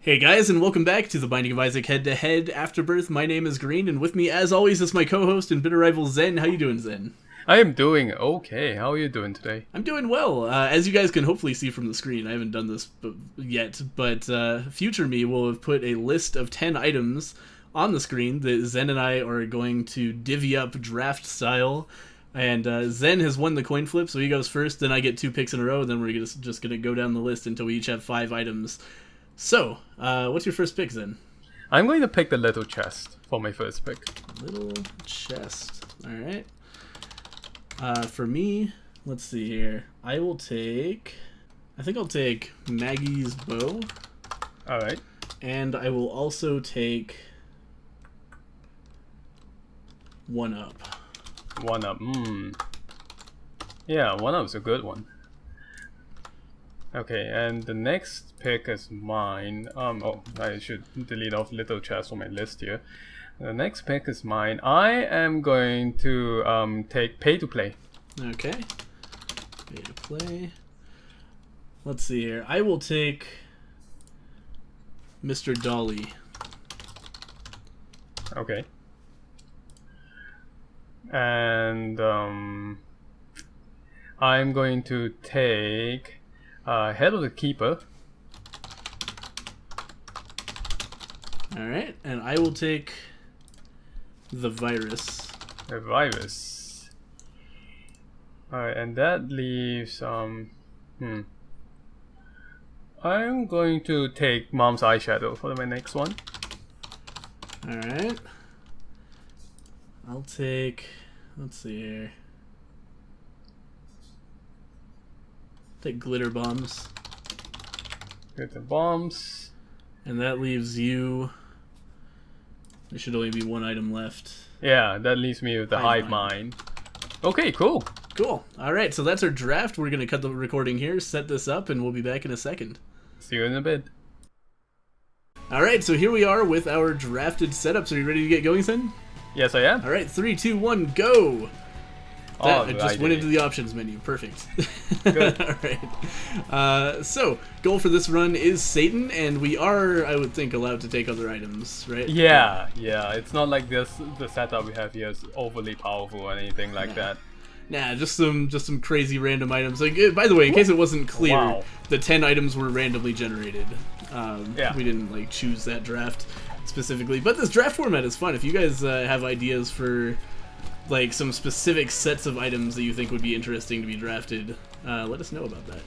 Hey guys, and welcome back to the Binding of Isaac head-to-head Afterbirth. My name is Green, and with me, as always, is my co-host and bitter rival Zen. How you doing, Zen? I am doing okay. How are you doing today? I'm doing well. As you guys can hopefully see from the screen, I haven't done this yet, but future me will have put a list of 10 items on the screen that Zen and I are going to divvy up draft style. And Zen has won the coin flip, so he goes first, then I get 2 picks in a row, then we're just going to go down the list until we each have 5 items. So, what's your first pick, Zen? I'm going to pick the little chest for my first pick. Little chest. Alright. For me, let's see here. I think I'll take Maggie's bow. Alright. And I will also take 1-up. 1-up. Yeah, 1-up's a good one. Okay, and the next pick is mine. I should delete off little chest on my list here. The next pick is mine. I am going to take pay to play. Okay. Pay to play. Let's see here. I will take Mr. Dolly. Okay. And I'm going to take Head of the Keeper. Alright, and I will take the Virus. The Virus. Alright, and that leaves I'm going to take Mom's Eyeshadow for my next one. Alright. I'll take, let's see here. Take Glitter Bombs. Glitter Bombs. And that leaves you. There should only be 1 item left. Yeah, that leaves me with the Hive Mind. Okay, cool. Cool. Alright, so that's our draft. We're going to cut the recording here, set this up, and we'll be back in a second. See you in a bit. Alright, so here we are with our drafted setups. Are you ready to get going, Sen? Yes, I am. Alright, 3, 2, 1, go! I just went into the options menu. Perfect. Good. Alright. So, goal for this run is Satan, and we are, I would think, allowed to take other items, right? Yeah. It's not like the setup we have here is overly powerful or anything like that. Nah, just some crazy random items. Like, by the way, in case it wasn't clear, the 10 items were randomly generated. We didn't choose that draft specifically, but this draft format is fun. If you guys have ideas for some specific sets of items that you think would be interesting to be drafted, let us know about that.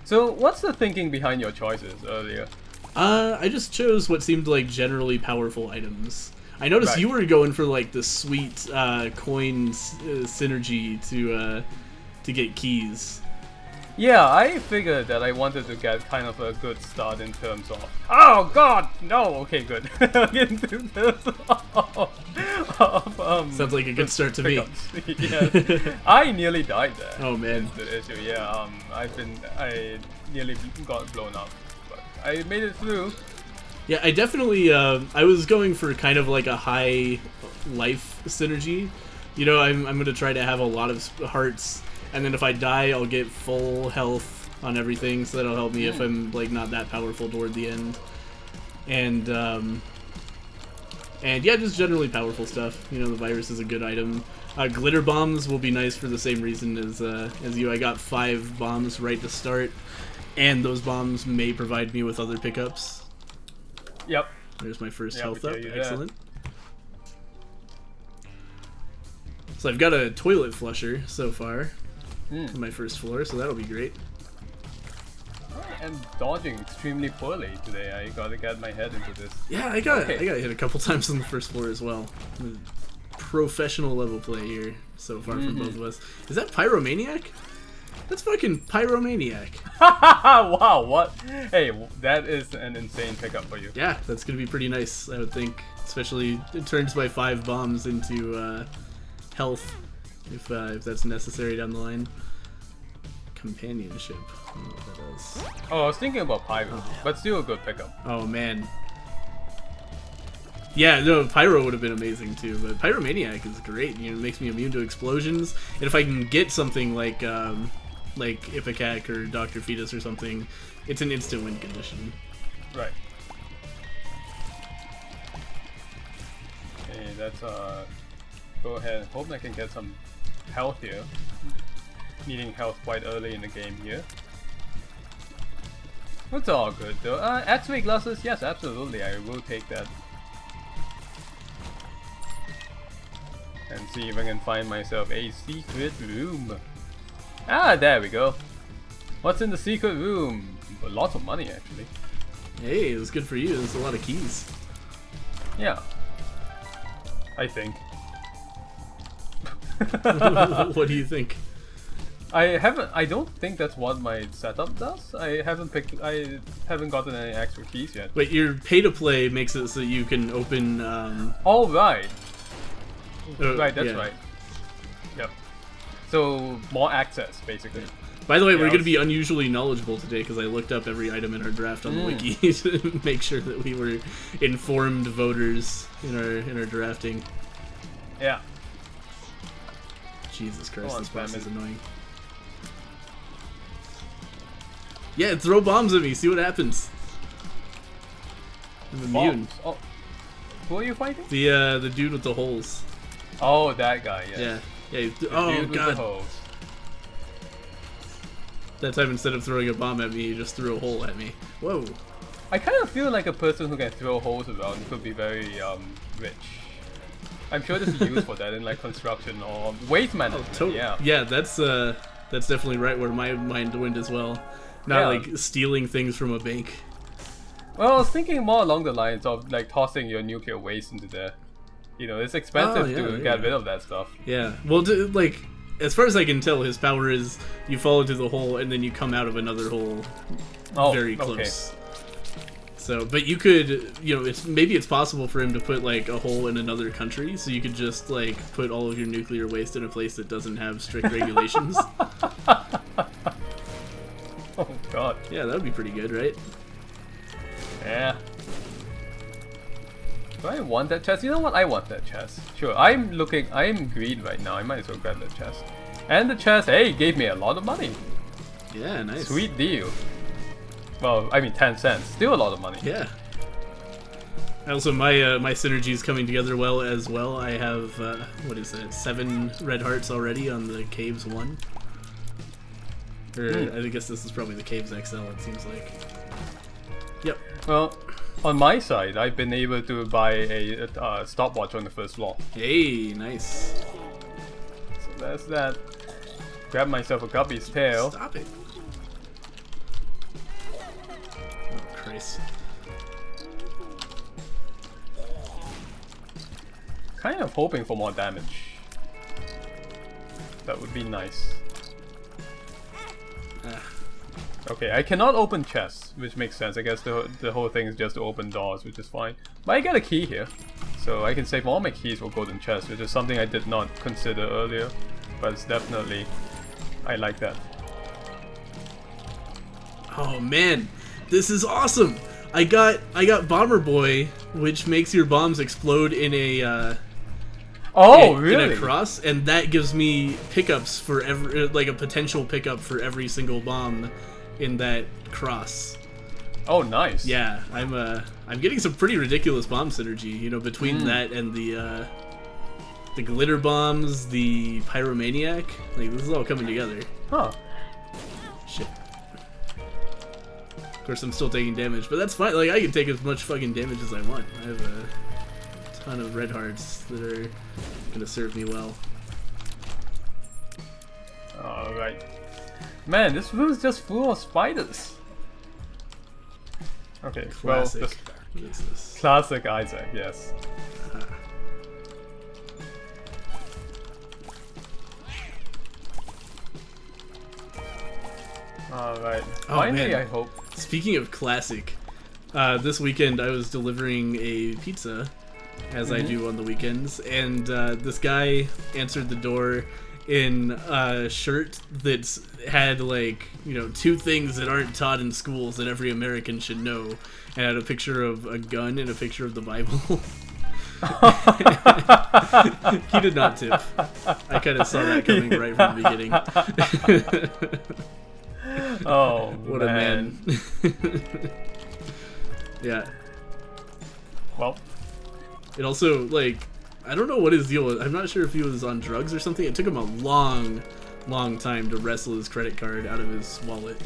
So what's the thinking behind your choices earlier? I just chose what seemed like generally powerful items. I noticed you were going for the sweet coin synergy to get keys. Yeah, I figured that I wanted to get kind of a good start in terms of... Oh god! No! Okay, good. Sounds like a good start to me. Yes. I nearly died there. Oh man. That's the issue, yeah. I nearly got blown up. But I made it through. Yeah, I definitely, I was going for kind of like a high life synergy. You know, I'm going to try to have a lot of hearts, and then if I die, I'll get full health on everything, so that'll help me if I'm, not that powerful toward the end. And yeah, just generally powerful stuff. You know, the Virus is a good item. Glitter Bombs will be nice for the same reason as you. I got 5 bombs right to start, and those bombs may provide me with other pickups. Yep. There's my first health up. Excellent. So I've got a toilet flusher so far on my first floor, so that'll be great. I am dodging extremely poorly today. I gotta get my head into this. Yeah, I got hit a couple times on the first floor as well. Professional level play here so far from both of us. Is that Pyromaniac? That's fucking Pyromaniac. Wow, what? Hey, that is an insane pickup for you. Yeah, that's gonna be pretty nice, I would think. Especially it turns my 5 bombs into health, if that's necessary down the line. Companionship. I don't know what that is. Oh, I was thinking about Pyro, but still a good pickup. Oh man. Yeah, no, Pyro would have been amazing too, but Pyromaniac is great. You know, it makes me immune to explosions, and if I can get something like like Ipecac or Dr. Fetus or something, it's an instant win condition. Right. Okay, that's go ahead. Hope I can get some health here. Needing health quite early in the game here. It's all good though. X-ray glasses, yes, absolutely. I will take that. And see if I can find myself a secret room. Ah, there we go. What's in the secret room? Lots of money, actually. Hey, it was good for you. There's a lot of keys. Yeah. I think. What do you think? I don't think that's what my setup does. I haven't gotten any extra keys yet. Wait, your pay-to-play makes it so you can open... Oh, right. Right, that's yeah. right. Yep. So, more access, basically. By the way, we're going to be unusually knowledgeable today because I looked up every item in our draft on the wiki to make sure that we were informed voters in our drafting. Yeah. Jesus Christ, on, this boss Batman. is annoying. Yeah, throw bombs at me, see what happens. I'm immune. Bombs. Oh. Who are you fighting? The dude with the holes. Oh, that guy, yes. Yeah. Yeah. The Oh dude with the god. hose. That time instead of throwing a bomb at me, he just threw a hole at me. Whoa. I kind of feel like a person who can throw holes around could be very rich. I'm sure there's a use for that in like construction or waste management. Yeah. Yeah, that's definitely right where my mind went as well. Not like stealing things from a bank. Well, I was thinking more along the lines of like tossing your nuclear waste into there. You know, it's expensive to get rid of that stuff. Yeah. Well, like, as far as I can tell, his power is you fall into the hole and then you come out of another hole very close. Okay. So, but you could, you know, maybe it's possible for him to put like a hole in another country, so you could just like put all of your nuclear waste in a place that doesn't have strict regulations. Oh god. Yeah, that would be pretty good, right? Yeah. Do I want that chest? You know what? I want that chest. Sure. I'm green right now. I might as well grab that chest. And the chest, hey, gave me a lot of money. Yeah, nice. Sweet deal. Well, I mean 10 cents. Still a lot of money. Yeah. Also, my synergy is coming together well as well. I have, what is it, 7 red hearts already on the Caves 1. Or, I guess this is probably the Caves XL, it seems like. Yep. Well, on my side, I've been able to buy a stopwatch on the first floor. Hey, nice. So that's that. Grab myself a guppy's tail. Stop it. Oh, Christ. Kind of hoping for more damage. That would be nice. Okay, I cannot open chests, which makes sense. I guess the whole thing is just to open doors, which is fine. But I get a key here, so I can save all my keys for golden chests, which is something I did not consider earlier. But it's definitely, I like that. Oh man, this is awesome! I got Bomber Boy, which makes your bombs explode in a really? in a cross, and that gives me pickups for every, like a potential pickup for every single bomb in that cross. Oh, nice. Yeah, I'm getting some pretty ridiculous bomb synergy, you know, between that and the glitter bombs, the pyromaniac. Like, this is all coming together. Huh. Shit. Of course, I'm still taking damage, but that's fine. Like, I can take as much fucking damage as I want. I have a ton of red hearts that are gonna serve me well. Alright. Man, this room is just full of spiders. Okay, Classic. well, classic Isaac, yes. Alright. Finally, man. I hope. Speaking of classic, this weekend I was delivering a pizza, as I do on the weekends, and this guy answered the door in a shirt that's had, like, you know, 2 things that aren't taught in schools that every American should know, and had a picture of a gun and a picture of the Bible. He did not tip. I kind of saw that coming right from the beginning. Oh, what a man. Yeah. Well, it also, like, I don't know what his deal was. I'm not sure if he was on drugs or something. It took him a long time to wrestle his credit card out of his wallet.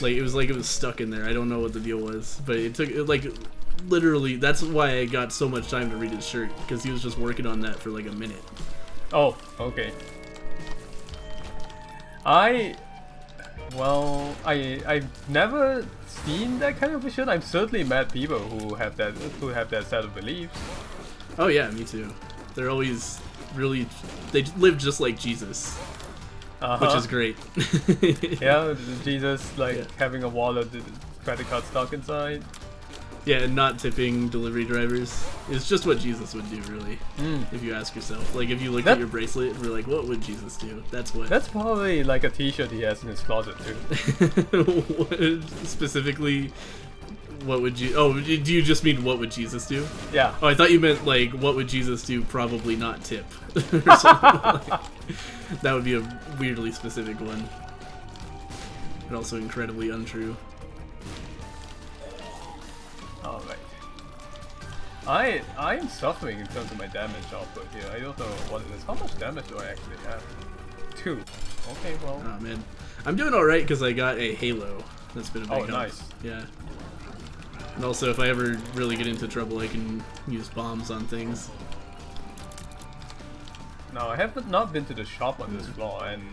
Like, it was stuck in there. I don't know what the deal was, but it took, like, literally, that's why I got so much time to read his shirt, because he was just working on that for like a minute. oh, okay. I've never seen that kind of a shit. I've certainly met people who have that set of beliefs. Oh yeah, me too. They're always really, they live just like Jesus, which is great. Yeah, Jesus, like having a wallet, credit card stuck inside. Yeah, and not tipping delivery drivers is just what Jesus would do, really. If you ask yourself, like, if you look at your bracelet and we're like, what would Jesus do? That's what. That's probably like a T-shirt he has in his closet too. Specifically, what would you? Oh, do you just mean what would Jesus do? Yeah. Oh, I thought you meant like what would Jesus do? Probably not tip. Or something like. That would be a weirdly specific one, but also incredibly untrue. Alright. I am suffering in terms of my damage output here. I don't know what it is. How much damage do I actually have? 2. Okay, well. Oh man, I'm doing all right because I got a halo. That's been a big help. Nice. Yeah. And also, if I ever really get into trouble, I can use bombs on things. Now, I have not been to the shop on this floor, and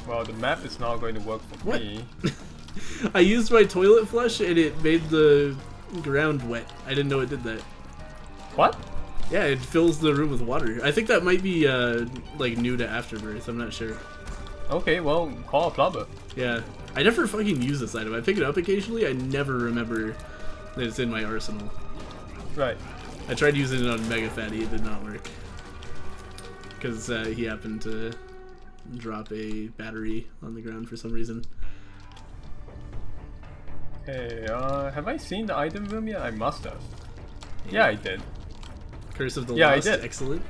well, the map is not going to work for me. I used my toilet flush and it made the ground wet. I didn't know it did that. What? Yeah, it fills the room with water. I think that might be like new to Afterbirth. I'm not sure. Okay, well, call a plumber. Yeah, I never fucking use this item. I pick it up occasionally. I never remember that it's in my arsenal. Right. I tried using it on Mega Fatty. It did not work because he happened to drop a battery on the ground for some reason. Hey, have I seen the item room yet? I must have. Yeah, I did. Curse of the Lost, I did. Excellent.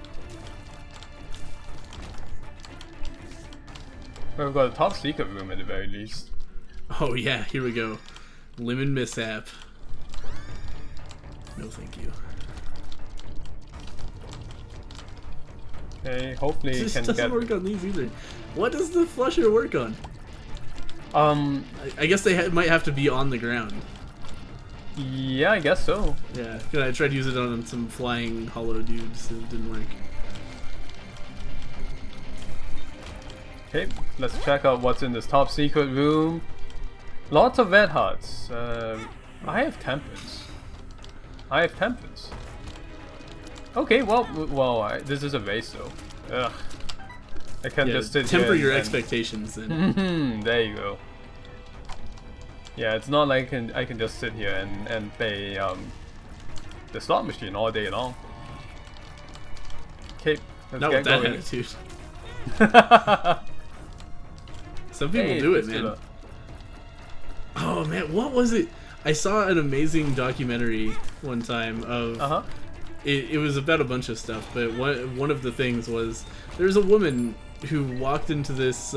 Well, we've got a top secret room at the very least. Oh yeah, here we go. Lemon mishap. No thank you. Okay, hopefully This can doesn't get... work on these either. What does the flusher work on? I guess they might have to be on the ground. Yeah, I guess so. Yeah, I tried to use it on some flying hollow dudes and it didn't work. Okay, let's check out what's in this top secret room. Lots of red hearts. I have tempers. Okay, well, this is a vase though. Ugh. I can just sit here temper your expectations then. There you go. Yeah, it's not like I can just sit here and play the slot machine all day long. Okay, let's Not get with that going. attitude. Some people do it, man. Oh man, what was it? I saw an amazing documentary one time of it was about a bunch of stuff, but one of the things was there's a woman who walked into this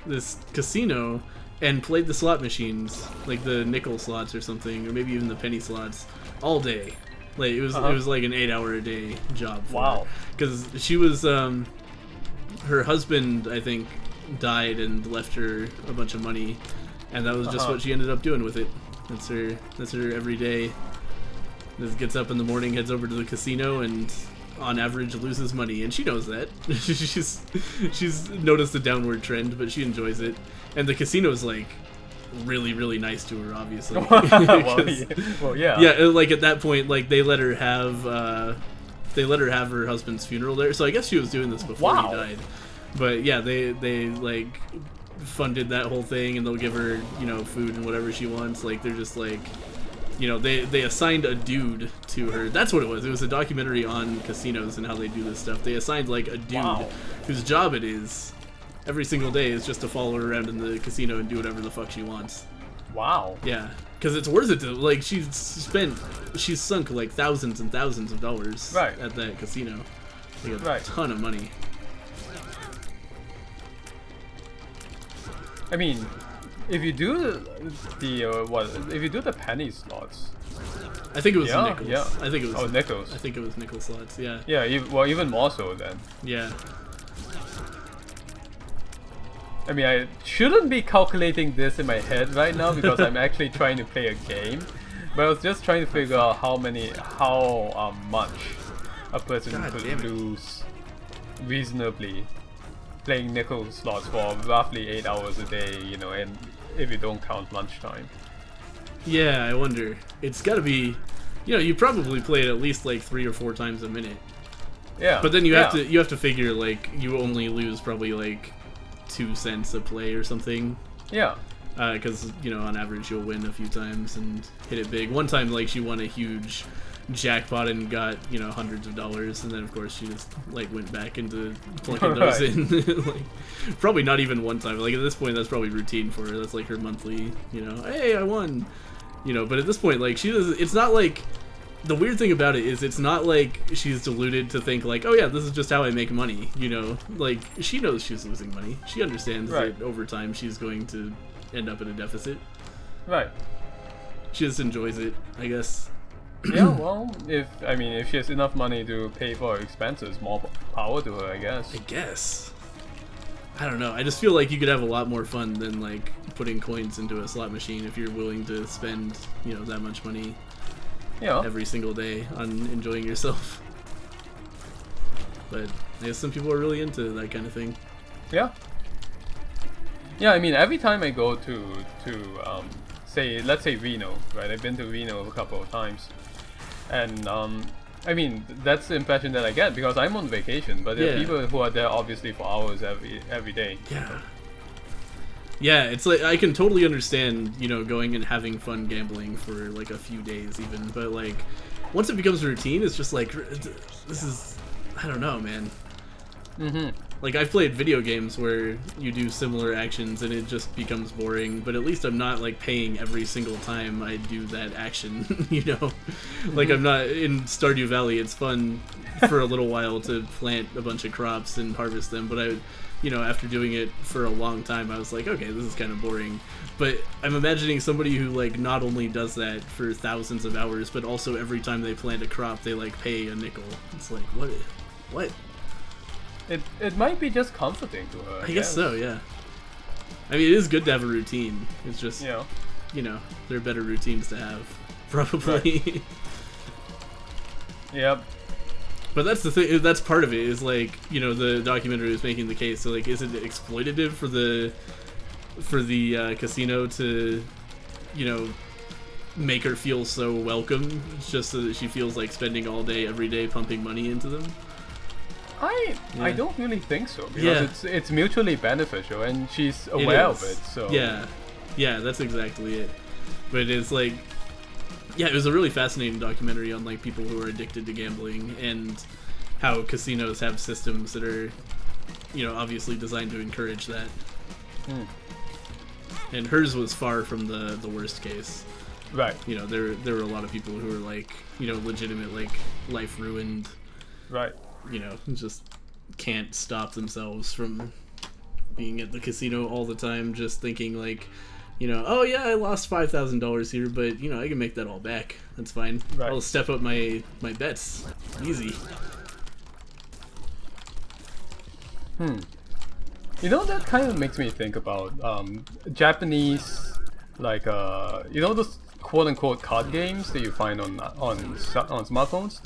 this casino and played the slot machines, like the nickel slots or something, or maybe even the penny slots, all day. Like it was like an 8-hour-a-day job. Wow. Because she was her husband, I think, died and left her a bunch of money, and that was just what she ended up doing with it. That's her every day. Just gets up in the morning, heads over to the casino, and on average loses money, and she knows that. she's noticed a downward trend, but she enjoys it. And the casino's like really, really nice to her, obviously. well, yeah. Yeah, like at that point, like they let her have her husband's funeral there. So I guess she was doing this before he died. But yeah, they like funded that whole thing, and they'll give her, you know, food and whatever she wants. Like they're just like, you know, they assigned a dude to her. That's what it was. It was a documentary on casinos and how they do this stuff. They assigned like a dude whose job it is every single day is just to follow her around in the casino and do whatever the fuck she wants. Wow. Yeah, because it's worth it to, like, she's sunk like thousands and thousands of dollars Right. at that casino. Like a Right. ton of money. I mean, if you do if you do the penny slots. I think it was Yeah, nickels. yeah. I think it was Oh, nickels. I think it was nickel slots. Yeah. Yeah, well, even more so then. Yeah. I mean, I shouldn't be calculating this in my head right now because I'm actually trying to play a game. But I was just trying to figure out how much a person God could damn it. lose reasonably playing nickel slots for roughly 8 hours a day, you know, and if you don't count lunchtime. Yeah, I wonder. It's got to be, you know, you probably play it at least like 3 or 4 times a minute. Yeah. But then you have to figure like you only lose probably like 2 cents a play or something. Yeah. Because you know, on average you'll win a few times and hit it big. One time, like, she won a huge jackpot and got, you know, hundreds of dollars, and then of course she just like went back into plunking those in. Like, probably not even one time. Like, at this point, that's probably routine for her. That's like her monthly, you know, hey, I won. You know, but at this point, like, she does. It's not like, the weird thing about it is it's not like she's deluded to think like, oh yeah, this is just how I make money. You know, like, she knows she's losing money. She understands that over time she's going to end up in a deficit. Right. She just enjoys it, I guess. Yeah, well, if she has enough money to pay for her expenses, more power to her, I guess. I guess. I don't know. I just feel like you could have a lot more fun than like putting coins into a slot machine if you're willing to spend, you know, that much money every single day on enjoying yourself. But I guess some people are really into that kind of thing. Yeah. Yeah, I mean, every time I go to let's say Reno, right? I've been to Reno a couple of times, and I mean, that's the impression that I get because I'm on vacation. But there are people who are there obviously for hours every day. Yeah. Yeah, it's like, I can totally understand, you know, going and having fun gambling for like a few days even, but like once it becomes a routine, it's just like, this is, I don't know, man. Like, I've played video games where you do similar actions and it just becomes boring, but at least I'm not like paying every single time I do that action, you know? Like, I'm not in Stardew Valley. It's fun for a little while to plant a bunch of crops and harvest them, but you know, after doing it for a long time, I was like, okay, this is kind of boring. But I'm imagining somebody who like not only does that for thousands of hours, but also every time they plant a crop, they like pay a nickel. It's like, what? It might be just comforting to her. I guess so, yeah. I mean, it is good to have a routine. It's just, you know, there are better routines to have, probably. Right. Yep. But that's the thing. That's part of it. Is like, you know, the documentary was making the case. So like, is it exploitative for the casino to, you know, make her feel so welcome, just so that she feels like spending all day, every day, pumping money into them? I don't really think so because it's mutually beneficial and she's aware of it. So yeah, that's exactly it. But it's like, yeah, it was a really fascinating documentary on like people who are addicted to gambling and how casinos have systems that are, you know, obviously designed to encourage that. And hers was far from the worst case. Right. You know, there were a lot of people who were like, you know, legitimate like life ruined. Right. You know, just can't stop themselves from being at the casino all the time, just thinking like, you know, oh yeah, I lost $5,000 here, but you know, I can make that all back. That's fine. Right. I'll step up my bets. Easy. You know, that kind of makes me think about Japanese, like you know, those quote-unquote card games that you find on smartphones.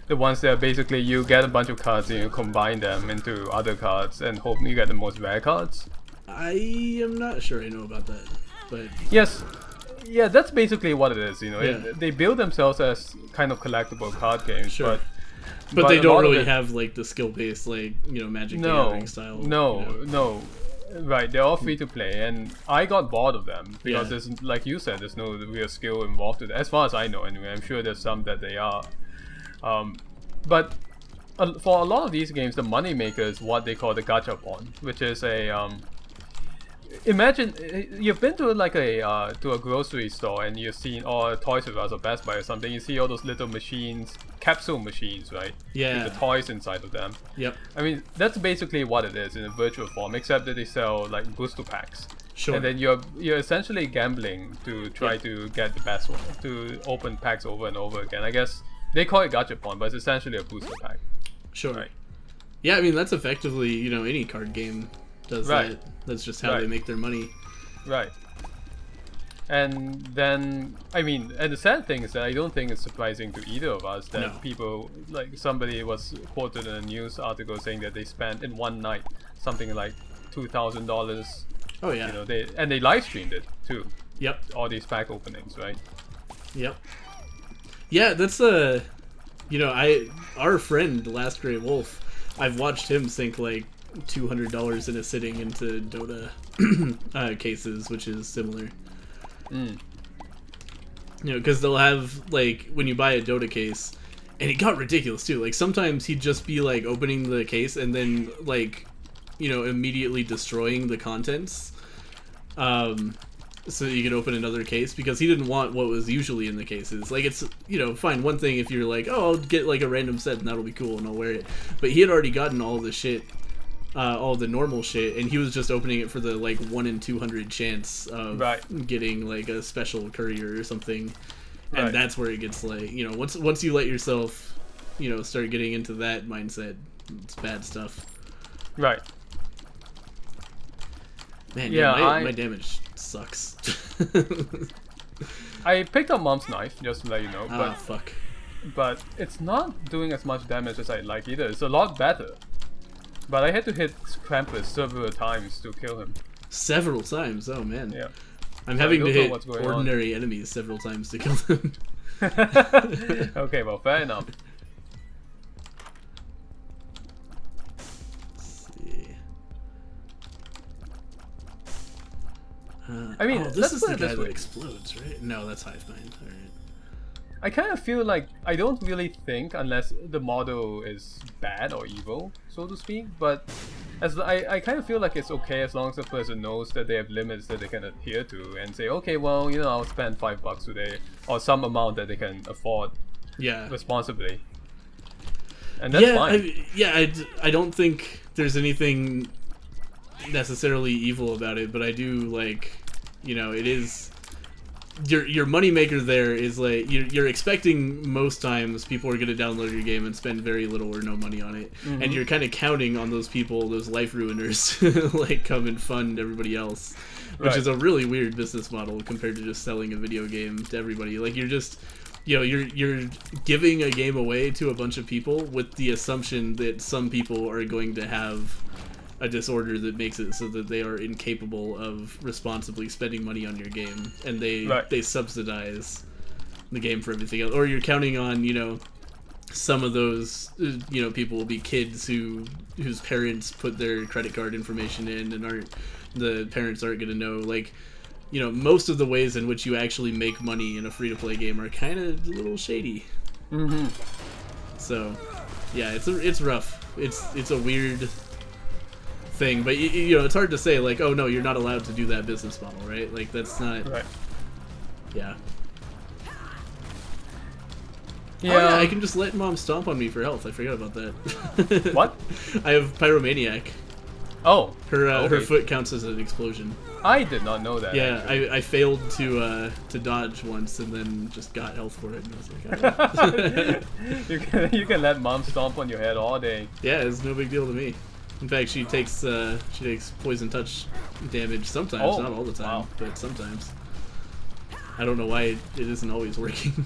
The ones that basically you get a bunch of cards and you combine them into other cards and hope you get the most rare cards. I am not sure I know about that, but yes, yeah, that's basically what it is. You know, Yeah. they build themselves as kind of collectible card games, Sure. but But they a don't lot of really it- have like the skill-based, like, you know, Magic the No, Gathering style. no, you know. no. Right, they're all free to play, and I got bored of them because Yeah. there's, like you said, there's no real skill involved with it. As far as I know, anyway. I'm sure there's some that they are. But for a lot of these games, the money maker is what they call the gachapon, which is imagine you've been to like to a grocery store and you've seen, or Toys R Us or Best Buy or something. You see all those little machines, capsule machines, right? Yeah. With the toys inside of them. Yep. I mean, that's basically what it is in a virtual form, except that they sell like booster packs. Sure. And then you're essentially gambling to try to get the best one, to open packs over and over again. I guess they call it gachapon, but it's essentially a booster pack. Sure. Right. Yeah, I mean that's effectively, you know, any card game does Right. that. That's just how Right. they make their money. Right. And then, I mean, and the sad thing is that I don't think it's surprising to either of us that No. people, like somebody was quoted in a news article saying that they spent in one night something like $2,000. Oh yeah. You know, they live streamed it too. Yep. All these pack openings, right? Yep. Yeah, that's you know, our friend Last Great Wolf, I've watched him sink like $200 in a sitting into Dota cases, which is similar. Mm. You know, because they'll have like when you buy a Dota case, and it got ridiculous too. Like sometimes he'd just be like opening the case and then like, you know, immediately destroying the contents. So you could open another case because he didn't want what was usually in the cases. Like it's, you know, fine, one thing if you're like, oh, I'll get like a random set and that'll be cool and I'll wear it. But he had already gotten all the shit, all the normal shit, and he was just opening it for the like 1 in 200 chance of getting like a special courier or something. And that's where it gets like, you know, once you let yourself, you know, start getting into that mindset, it's bad stuff. Right. Man, yeah, my damage sucks. I picked up Mom's Knife, just to let you know, Ah, fuck. but it's not doing as much damage as I'd like either. It's a lot better. But I had to hit Krampus several times to kill him. Several times? Oh, man. Yeah. I'm So having I to don't know hit what's going ordinary enemies several times to kill them. Okay, well, fair enough. Let's see. I mean, oh, this let's is put the it guy this that way. explodes, right? No, that's Hive Mind. All right. I kind of feel like I don't really think unless the model is bad or evil, so to speak. But I kind of feel like it's okay as long as the person knows that they have limits that they can adhere to and say, okay, well, you know, I'll spend $5 today or some amount that they can afford responsibly. And that's fine. I don't think there's anything necessarily evil about it, but I do like, you know, it is your moneymaker there is like you're expecting most times people are going to download your game and spend very little or no money on it, and you're kind of counting on those people, those life ruiners, like come and fund everybody else, which is a really weird business model compared to just selling a video game to everybody. Like you're just, you know, you're giving a game away to a bunch of people with the assumption that some people are going to have a disorder that makes it so that they are incapable of responsibly spending money on your game, and they subsidize the game for everything else. Or you're counting on, you know, some of those, you know, people will be kids whose parents put their credit card information in and the parents aren't going to know. Like, you know, most of the ways in which you actually make money in a free-to-play game are kind of a little shady. So, yeah, it's rough. It's a weird thing, but you know, it's hard to say like, oh no, you're not allowed to do that business model, right? Like that's not yeah. Oh yeah, I can just let Mom stomp on me for health. I forgot about that. What? I have Pyromaniac. Oh, her foot counts as an explosion. I did not know that. Yeah, I failed to dodge once and then just got health for it, and I was like, you can let Mom stomp on your head all day. Yeah, it's no big deal to me. In fact, she takes poison touch damage sometimes, not all the time, but sometimes. I don't know why it isn't always working.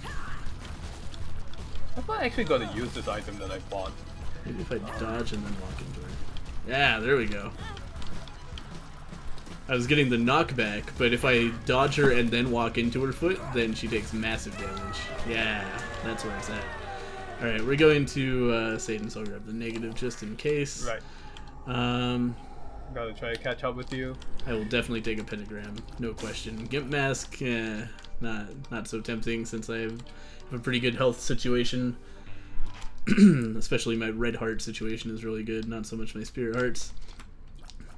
I'm not actually going to use this item that I bought. Maybe if I dodge and then walk into her. Yeah, there we go. I was getting the knockback, but if I dodge her and then walk into her foot, then she takes massive damage. Yeah, that's where it's at. Alright, we're going to Satan, so I'll grab the negative just in case. Right. Gotta try to catch up with you. I will definitely take a pentagram, no question. Gimp mask, not so tempting since I have a pretty good health situation. Especially my red heart situation is really good, not so much my spirit hearts.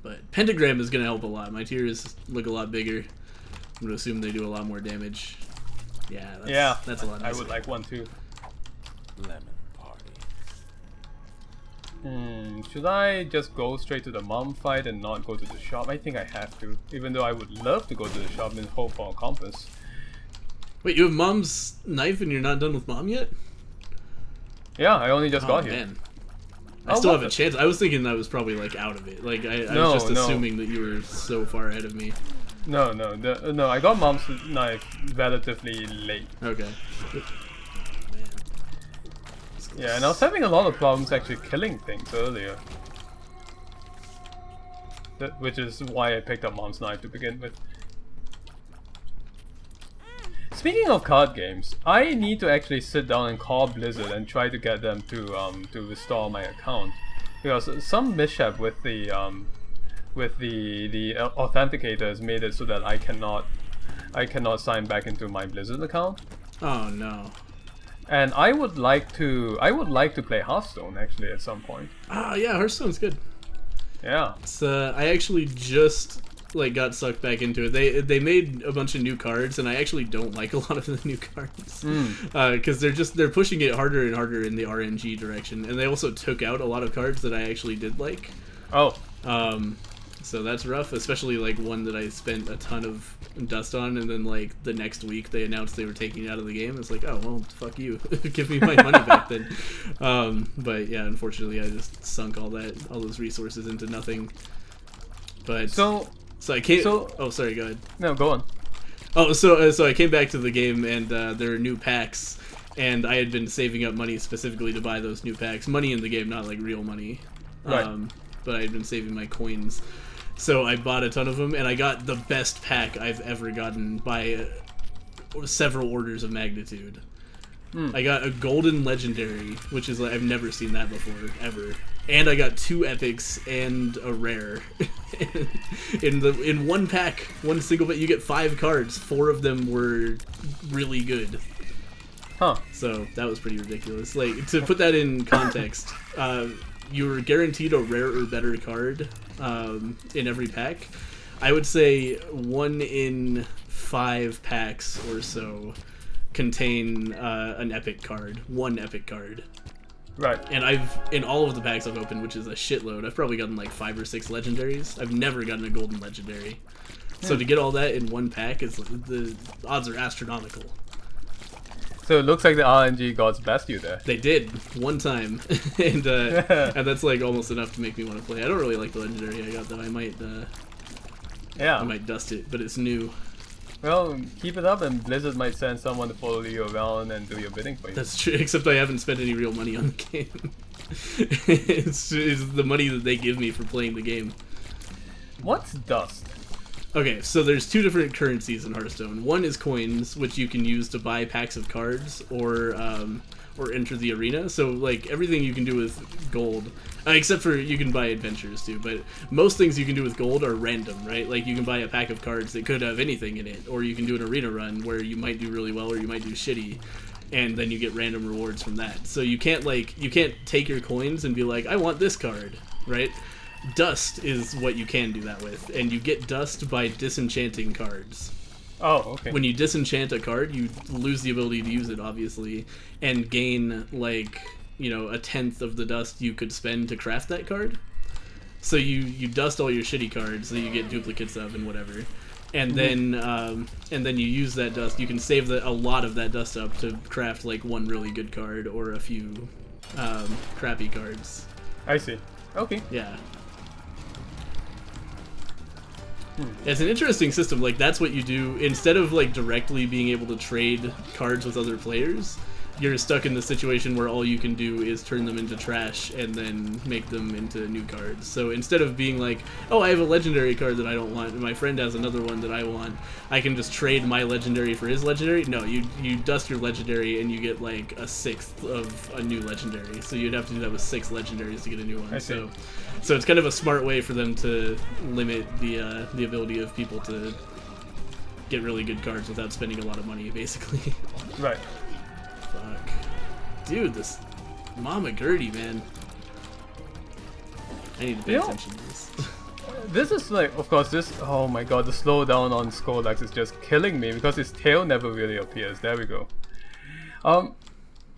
But Pentagram is going to help a lot. My tiers look a lot bigger. I'm going to assume they do a lot more damage. Yeah, that's a lot nicer. I would like one too. Lemon party. Should I just go straight to the mom fight and not go to the shop? I think I have to, even though I would love to go to the shop and hope for a compass. Wait, you have Mom's knife and you're not done with Mom yet? Yeah, I only just got here. Man. I still have a chance. I was thinking I was probably like out of it. Like I was just assuming that you were so far ahead of me. No, I got Mom's knife relatively late. Okay. Yeah, and I was having a lot of problems actually killing things earlier. Which is why I picked up Mom's knife to begin with. Speaking of card games, I need to actually sit down and call Blizzard and try to get them to restore my account, because some mishap with the authenticator has made it so that I cannot sign back into my Blizzard account. Oh no. And I would like to play Hearthstone actually at some point. Ah, yeah, Hearthstone's good. Yeah. It's, I actually just like got sucked back into it. They made a bunch of new cards, and I actually don't like a lot of the new cards because they're pushing it harder and harder in the RNG direction, and they also took out a lot of cards that I actually did like. Oh. So that's rough, especially like one that I spent a ton of dust on, and then like the next week they announced they were taking it out of the game. It's like, oh well, fuck you, give me my money back then. But yeah, unfortunately, I just sunk all those resources into nothing. But so I can't. Oh, sorry, go ahead. No, go on. Oh, so I came back to the game, and there are new packs, and I had been saving up money specifically to buy those new packs. Money in the game, not like real money. Right. But I had been saving my coins. So I bought a ton of them, and I got the best pack I've ever gotten by several orders of magnitude. I got a golden legendary, which is like I've never seen that before, ever. And I got 2 epics and a rare. in one pack, one single pack, you get 5 cards. 4 of them were really good. Huh. So that was pretty ridiculous. Like, to put that in context, you were guaranteed a rare or better card in every pack. I would say 1 in 5 packs or so contain an epic card. 1 epic card. Right. And in all of the packs I've opened, which is a shitload, I've probably gotten like 5 or 6 legendaries. I've never gotten a golden legendary. So to get all that in one pack, the odds are astronomical. So it looks like the RNG gods best you there. They did one time, and that's like almost enough to make me want to play. I don't really like the legendary I got though. I might dust it, but it's new. Well, keep it up, and Blizzard might send someone to follow you around and do your bidding for you. That's true. Except I haven't spent any real money on the game. it's the money that they give me for playing the game. What's dust? Okay, so there's 2 different currencies in Hearthstone. One is coins, which you can use to buy packs of cards or enter the arena. So like everything you can do with gold, except for you can buy adventures too. But most things you can do with gold are random, right? Like you can buy a pack of cards that could have anything in it, or you can do an arena run where you might do really well or you might do shitty, and then you get random rewards from that. So you can't take your coins and be like, I want this card, right? Dust is what you can do that with, and you get dust by disenchanting cards. Oh, okay. When you disenchant a card, you lose the ability to use it, obviously, and gain, like, you know, 1/10 of the dust you could spend to craft that card. So you dust all your shitty cards that you get duplicates of and whatever. And then you use that dust. You can save a lot of that dust up to craft, like, one really good card or a few crappy cards. I see. Okay. Yeah. It's an interesting system. Like, that's what you do. Instead of like directly being able to trade cards with other players, you're stuck in the situation where all you can do is turn them into trash and then make them into new cards. So instead of being like, oh, I have a legendary card that I don't want, and my friend has another one that I want, I can just trade my legendary for his legendary. No, you dust your legendary and you get like 1/6 of a new legendary. So you'd have to do that with 6 legendaries to get a new one. So it's kind of a smart way for them to limit the ability of people to get really good cards without spending a lot of money, basically. Right. Fuck. Dude, this Mama Gertie, man. I need to pay attention to this. this is like, of course, this. Oh my god, the slowdown on Scolex is just killing me because his tail never really appears. There we go.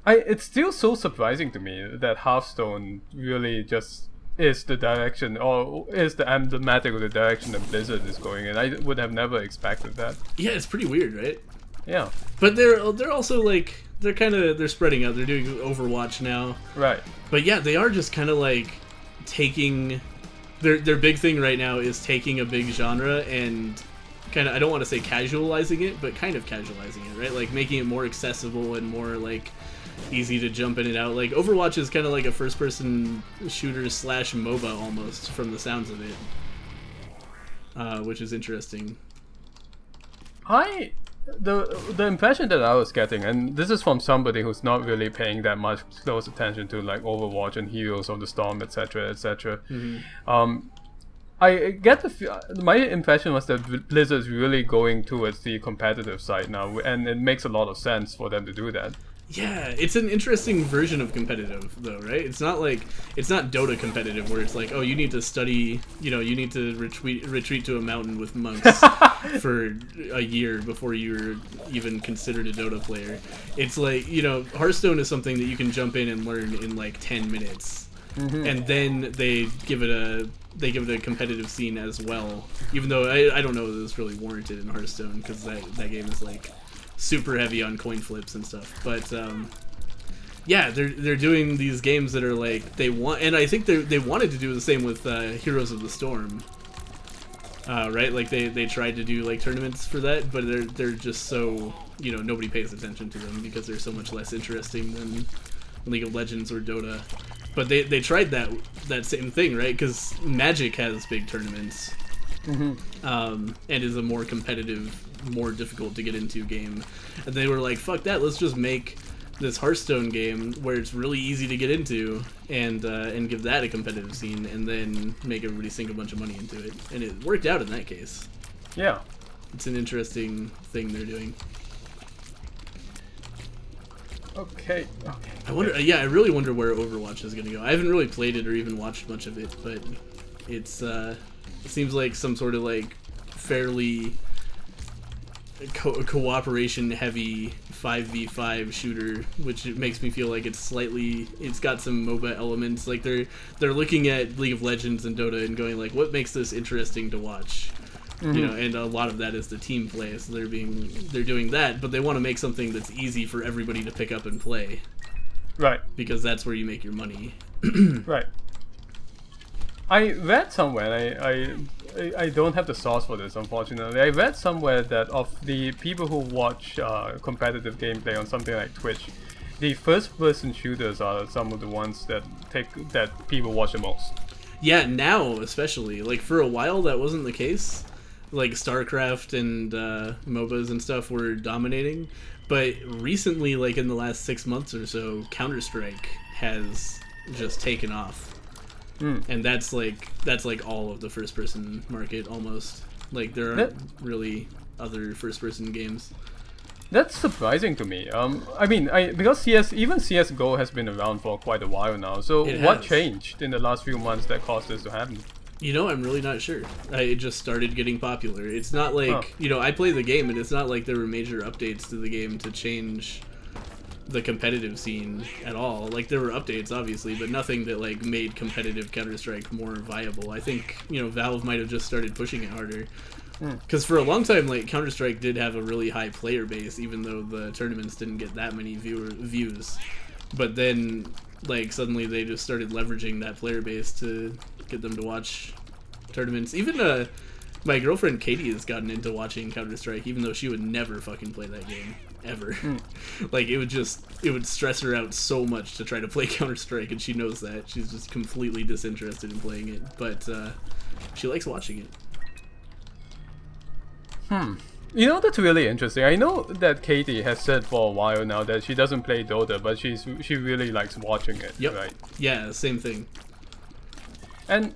It's still so surprising to me that Hearthstone really just is the direction, or is the emblematic of the direction that Blizzard is going in. I would have never expected that. Yeah, it's pretty weird, right? Yeah. But they're also like they're spreading out. They're doing Overwatch now. Right. But yeah, they are just kind of like taking their big thing right now is taking a big genre and kind of, I don't want to say casualizing it, but kind of casualizing it, right? Like making it more accessible and more like easy to jump in and out. Like Overwatch is kind of like a first-person shooter / MOBA almost, from the sounds of it, which is interesting. The impression that I was getting, and this is from somebody who's not really paying that much close attention to like Overwatch and Heroes of the Storm, etc., etc. I get my impression was that Blizzard's really going towards the competitive side now, and it makes a lot of sense for them to do that. Yeah, it's an interesting version of competitive, though, right? It's not Dota competitive where it's like, oh, you need to study, you need to retreat to a mountain with monks for a year before you're even considered a Dota player. It's like, Hearthstone is something that you can jump in and learn in like 10 minutes. And then they give it a competitive scene as well. Even though I don't know that it's really warranted in Hearthstone, because that game is like super heavy on coin flips and stuff. But yeah, they're doing these games that are like and I think they wanted to do the same with Heroes of the Storm. Right? Like they tried to do like tournaments for that, but they're just so, nobody pays attention to them because they're so much less interesting than League of Legends or Dota. But they tried that same thing, right? Because Magic has big tournaments, and is a more competitive, more difficult to get into game. And they were like, "Fuck that! Let's just make this Hearthstone game where it's really easy to get into, and give that a competitive scene, and then make everybody sink a bunch of money into it." And it worked out in that case. Yeah, it's an interesting thing they're doing. Okay. I wonder. Yeah, I really wonder where Overwatch is going to go. I haven't really played it or even watched much of it, but it seems like some sort of like fairly cooperation heavy 5v5 shooter, which makes me feel like it's got some MOBA elements. Like they're looking at League of Legends and Dota and going like, what makes this interesting to watch? And a lot of that is the team play, so they're doing that, but they want to make something that's easy for everybody to pick up and play. Right. Because that's where you make your money. Right. I read somewhere, I don't have the source for this, unfortunately. I read somewhere that of the people who watch competitive gameplay on something like Twitch, the first-person shooters are some of the ones that people watch the most. Yeah, now especially. Like for a while that wasn't the case. Like StarCraft and MOBAs and stuff were dominating, but recently, like in the last 6 months or so, Counter-Strike has just taken off, and that's like all of the first-person market almost. Like there aren't really other first-person games. That's surprising to me. I mean, because CS:GO has been around for quite a while now. So what changed in the last few months that caused this to happen? I'm really not sure. It just started getting popular. It's not like, I play the game, and it's not like there were major updates to the game to change the competitive scene at all. Like, there were updates, obviously, but nothing that, like, made competitive Counter-Strike more viable. I think, Valve might have just started pushing it harder. Because for a long time, like, Counter-Strike did have a really high player base, even though the tournaments didn't get that many views. But then, like, suddenly they just started leveraging that player base to get them to watch tournaments. Even my girlfriend Katie has gotten into watching Counter-Strike, even though she would never fucking play that game ever. Like it would stress her out so much to try to play Counter-Strike, and she knows that. She's just completely disinterested in playing it, but she likes watching it. That's really interesting. I know that Katie has said for a while now that she doesn't play Dota, but she really likes watching it. Yep. Right? Yeah, same thing. And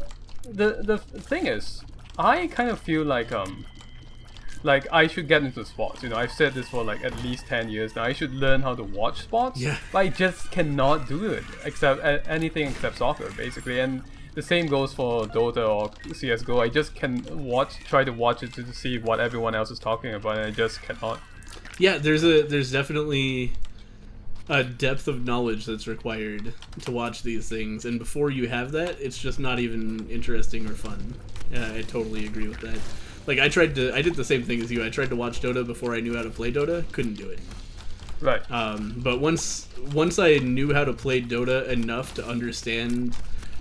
the thing is, I kind of feel like I should get into sports. I've said this for like at least 10 years now. I should learn how to watch sports. Yeah. But I just cannot do it except anything except soccer, basically. And the same goes for Dota or CS:GO. I just can try to watch it to see what everyone else is talking about, and I just cannot. Yeah, there's definitely a depth of knowledge that's required to watch these things, and before you have that, it's just not even interesting or fun. I totally agree with that. Like, I did the same thing as you. I tried to watch Dota before I knew how to play Dota. Couldn't do it. Right. But once I knew how to play Dota enough to understand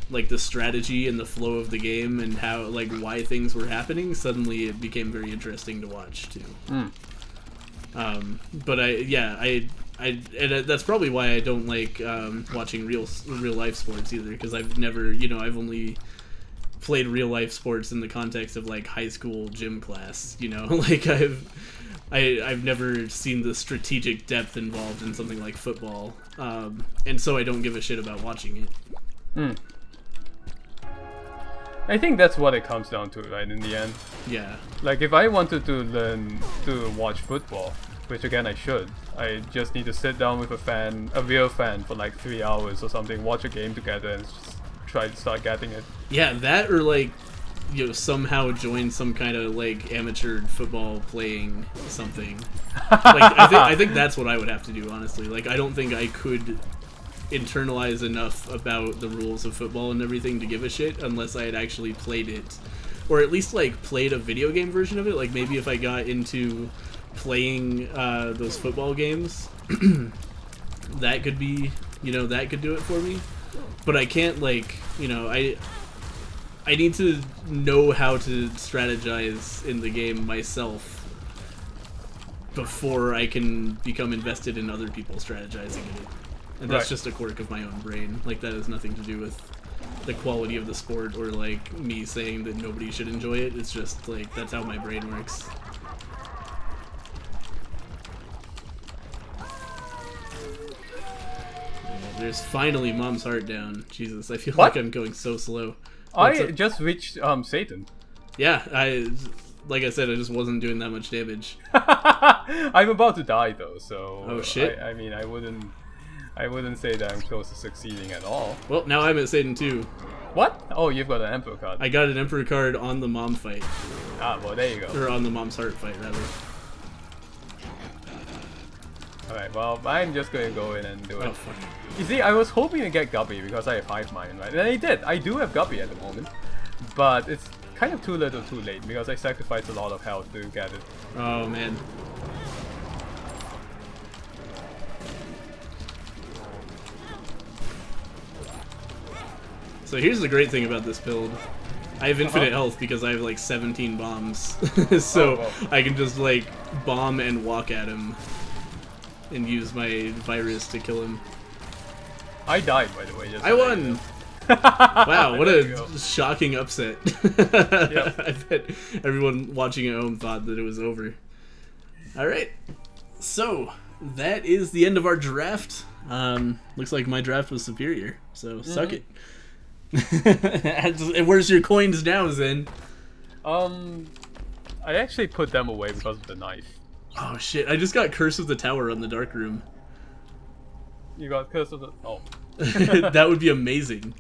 like the strategy and the flow of the game and how like why things were happening, suddenly it became very interesting to watch too. But that's probably why I don't like watching real life sports either, because I've never, I've only played real life sports in the context of like high school gym class, like I've never seen the strategic depth involved in something like football, and so I don't give a shit about watching it. I think that's what it comes down to, right, in the end. Yeah. Like, if I wanted to learn to watch football, which again I should, I just need to sit down with a real fan for like 3 hours or something, watch a game together and just try to start getting it. Yeah, that or like, somehow join some kind of like amateur football playing something. Like, I think that's what I would have to do, honestly. Like, I don't think I could internalize enough about the rules of football and everything to give a shit unless I had actually played it, or at least like played a video game version of it. Like, maybe if I got into playing those football games, that could be, that could do it for me. But I can't, like, I need to know how to strategize in the game myself before I can become invested in other people strategizing in it. And that's just a quirk of my own brain. Like, that has nothing to do with the quality of the sport or, like, me saying that nobody should enjoy it. It's just, like, that's how my brain works. There's finally Mom's Heart down. Jesus, I feel like I'm going so slow. I just reached Satan. Yeah, like I said, I just wasn't doing that much damage. I'm about to die though, so oh shit. I mean, I wouldn't say that I'm close to succeeding at all. Well, now I'm at Satan 2. What? Oh, you've got an Emperor card. I got an Emperor card on the Mom fight. Ah, well, there you go. Or on the Mom's Heart fight, rather. Alright, well, I'm just gonna go in and do it. Oh, fuck. You see, I was hoping to get Guppy because I have Hive Mind, right? And I did. I do have Guppy at the moment. But it's kind of too little too late because I sacrificed a lot of health to get it. Oh, man. So here's the great thing about this build. I have infinite health because I have like 17 bombs. So I can just like bomb and walk at him and use my virus to kill him. I died, by the way. I won! Wow, what a shocking upset. Yep. I bet everyone watching at home thought that it was over. Alright, so that is the end of our draft. Looks like my draft was superior, so suck it. Where's your coins now, Zen? I actually put them away because of the knife. Oh shit, I just got Curse of the Tower on the Dark Room. You got Curse of the... Oh. That would be amazing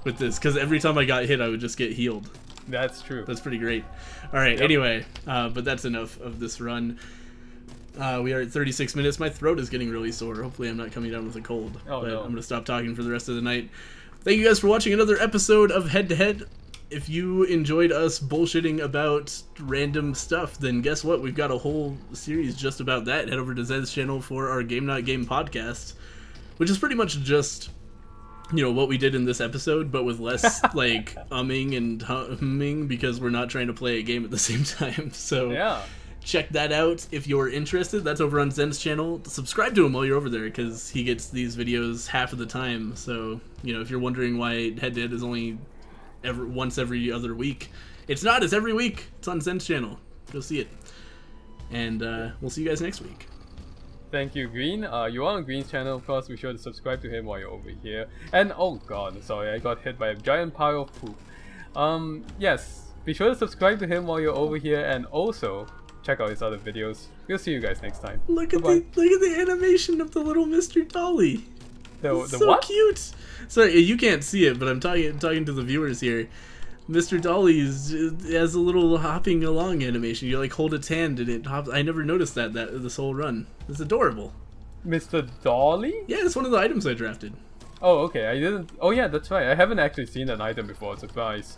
with this, because every time I got hit, I would just get healed. That's true. That's pretty great. Alright, anyway, but that's enough of this run. We are at 36 minutes. My throat is getting really sore. Hopefully I'm not coming down with a cold. Oh, but no. I'm going to stop talking for the rest of the night. Thank you guys for watching another episode of Head to Head. If you enjoyed us bullshitting about random stuff, then guess what? We've got a whole series just about that. Head over to Zed's channel for our Game Not Game podcast, which is pretty much just, what we did in this episode, but with less, like, umming and humming, because we're not trying to play a game at the same time. So Yeah. check that out if you're interested. That's over on Zen's channel. Subscribe to him while you're over there, because he gets these videos half of the time. So, if you're wondering why Head to Head is only once every other week, it's not. It's every week. It's on Zen's channel. You'll see it. And we'll see you guys next week. Thank you, Green. You're on Green's channel, of course. Be sure to subscribe to him while you're over here. And, oh god, sorry, I got hit by a giant pile of poop. Yes, be sure to subscribe to him while you're over here, and also check out his other videos. We'll see you guys next time. Look at Goodbye. the animation of the little Mr. Dolly. The so what? cute. Sorry, you can't see it, but I'm talking to the viewers here. Mr. Dolly has a little hopping along animation. You like hold its hand and it hops. I never noticed that this whole run. It's adorable. Mr. Dolly? Yeah, it's one of the items I drafted. Oh, okay. I didn't. Oh, yeah, that's right. I haven't actually seen an item before. Surprise.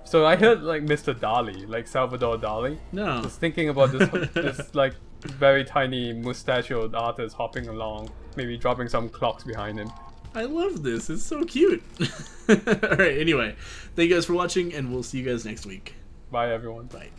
So I heard like Mr. Dali, like Salvador Dali. No. Just thinking about this like very tiny mustachioed artist hopping along, maybe dropping some clocks behind him. I love this. It's so cute. Alright, anyway. Thank you guys for watching, and we'll see you guys next week. Bye, everyone. Bye.